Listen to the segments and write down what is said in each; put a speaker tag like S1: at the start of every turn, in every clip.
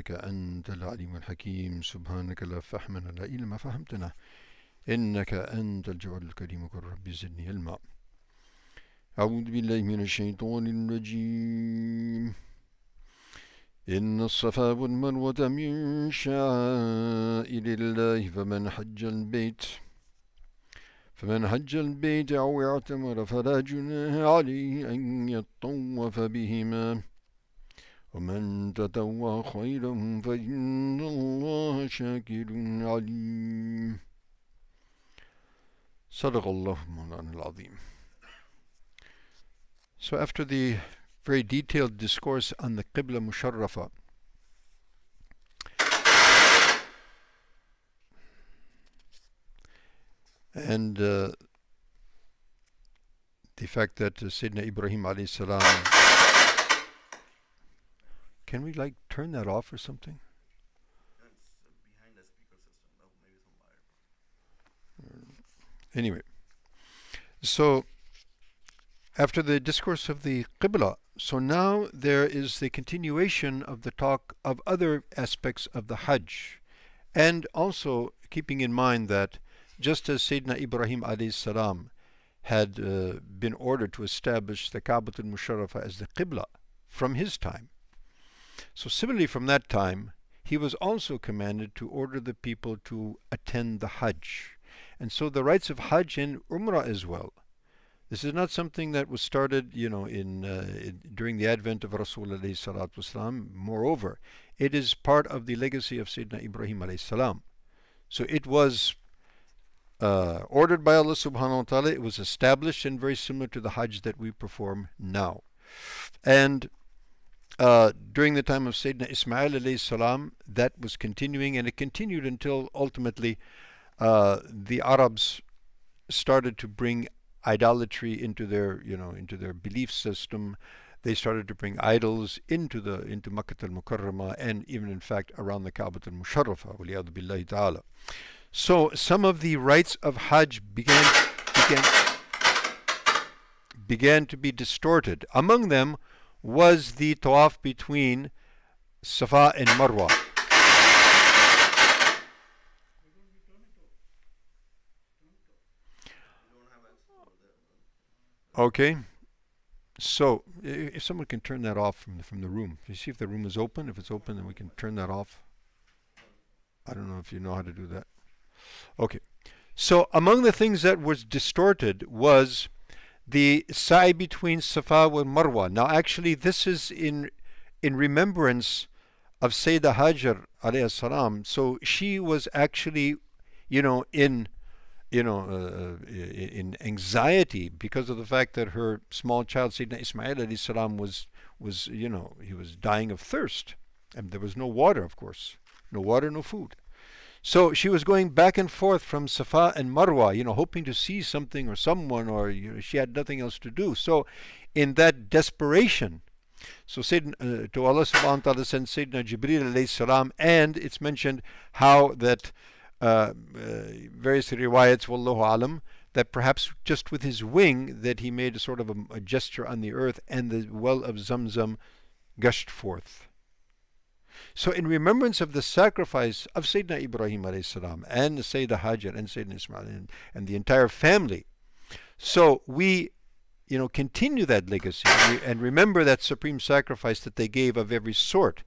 S1: إنك أنت العليم الحكيم سبحانك لا فهم لنا إلا ما فهمتنا إنك أنت الجواد الكريم قل رب زدني علما. أعوذ بالله من الشيطان الرجيم. إن الصفا والمروة من شعائر الله فمن حج البيت أو اعتمر فلا جناح عليه أن يطوف بهما ومن تطوع خيرا فإن الله شاكر عليم. صدق الله مولانا العظيم. So after the very detailed discourse on the Qibla Musharrafa, and the fact that Sayyidina Ibrahim alayhi salam, can we like turn that off or something?
S2: It's behind the speaker system. Oh, maybe some wire.
S1: Anyway, so after the discourse of the Qibla, so now there is the continuation of the talk of other aspects of the Hajj, and also keeping in mind that just as Sayyidina Ibrahim alayhi salam had been ordered to establish the Kaaba al-Musharrafa as the Qibla from his time, so similarly from that time he was also commanded to order the people to attend the Hajj. And so the rites of Hajj and Umrah as well. This is not something that was started, during the advent of Rasulullah alayhi salatu wasalam. Moreover, it is part of the legacy of Sayyidina Ibrahim alayhi salam. So it was ordered by Allah subhanahu wa ta'ala. It was established and very similar to the Hajj that we perform now. And during the time of Sayyidina Ismail alayhi salam, that was continuing, and it continued until ultimately the Arabs started to bring idolatry into their belief system. They started to bring idols into Makkah al-Mukarramah, and even in fact around the Kaaba al-Musharrafa, waliyadu billahi ta'ala. So some of the rites of Hajj began to be distorted. Among them was the tawaf between Safa and Marwa. Okay, so if someone can turn that off from the room. You see if the room is open. If it's open, then we can turn that off. I don't know if you know how to do that. Okay, so among the things that was distorted was the sa'i between Safa and Marwa. Now actually this is in remembrance of Sayyidah Hajar alayhi salam. So she was actually in anxiety because of the fact that her small child Sayyidina Ismail alayhi salam was he was dying of thirst, and there was no water, of course, no water, no food. So she was going back and forth from Safa and Marwa, hoping to see something or someone, or she had nothing else to do. So in that desperation, so Sayyidina, to Allah subhanahu wa ta'ala sent Sayyidina Jibreel alayhi salam, and it's mentioned how that various riwayats, wallahu alam, that perhaps just with his wing that he made a sort of a gesture on the earth, and the well of Zamzam gushed forth. So in remembrance of the sacrifice of Sayyidina Ibrahim alayhi salam and Sayyidah Hajar and Sayyidina Ismail and the entire family, so we continue that legacy and remember that supreme sacrifice that they gave of every sort.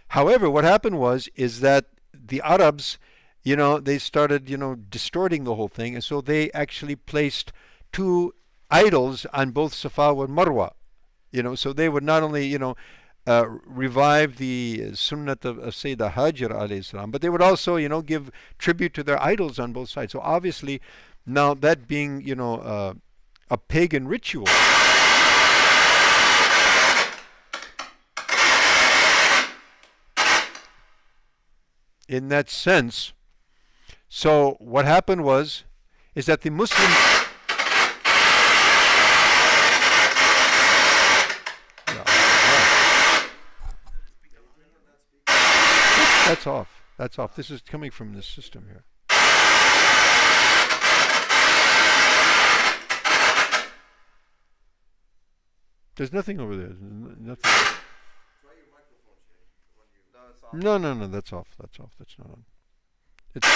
S1: However, what happened is that the Arabs, they started distorting the whole thing, and so they actually placed two idols on both Safa and Marwa. So they would not only revive the sunnat of Sayyidah Hajar alayhi salam, but they would also give tribute to their idols on both sides. So obviously now that being a pagan ritual, in that sense, so what happened is that the Muslims, that's off. That's off. This is coming from this system here. There's nothing over there. Nothing.
S2: Try your microphone, Sheikh. off?
S1: No, no, no. That's off. That's off. That's not on. It's